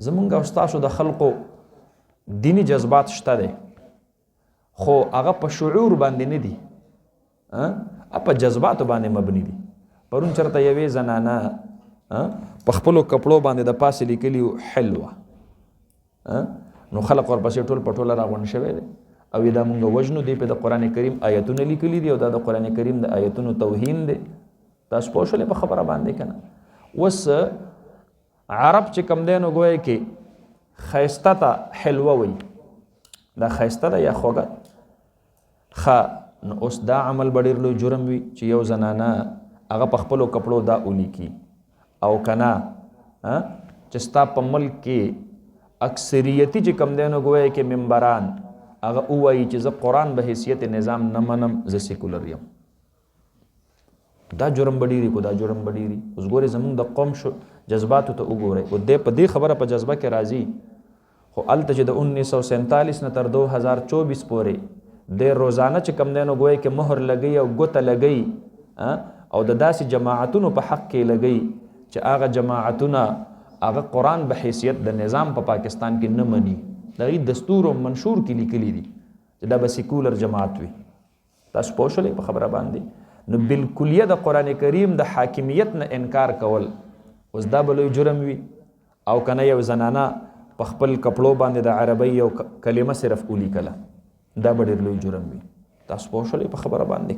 زمونږ او ستاسو د خلقو دینی جذبات شته دی خو هغه په شعور باندې نه دي په جذباتو باندې مبني دي. پرون چرته یوې زنانه په خپلو کپړو باندې د پاسې لیکلي حلوه نو خلق ورپسې ټول په ټوله راغونډ شوی دی او دا مونږ وژنو دی په د قرآن کریم آیتونه لیکلي دي او دا د قرآن کریم د آیتونو توهین دی. تاسو پوه شولې په خبره باندې که نه. اوس عرب چې کم دی نو ګویا کې ښایسته ته حلوه وایي دا ښایسته ده یا خوږه نو اوس دا عمل به ډېر لوی جرم وي چې یو زنانه هغه په خپلو کپړو دا ولیکي او که نه چې ستا په ملک کې اکثریتي چې کم دی نو ګویا کې ممبران هغه ووایي چې زه قرآن به حیثیت نظام نه منم زه سیکولر یم. دا جرم به ډېري کو دا جرم به ډېري. اوس ګورې زمونږ د قوم جذباتو ته وګورئ او دی په دې خبره په جذبه کې راځي خو هلته چې د 1947 نه تر 2024 پورې د روزانه چې کم دی نو ګویا کې مهر لګوي او ګوته لګوي او د داسې جماعتونو په حق کې لګوي چې هغه جماعتونه هغه قرآن به حیثیت د نظام په پاکستان کې نه مني. د هغې دستور او منشور کې لیکلي دي چې دا به سیکولر جماعت وي. تاسو پوه شولې په خبره باندې. نو بالکلیه د قرآن کریم د حاکمیت نه انکار کول اوس دا به لوی جرم وي او که نه یو زنانه په خپل کپړو باندې د عربۍ یو کلمه صرف ولیکله دا به ډېر لوی جرم وي. تاسو پوه شولې په خبره باندې.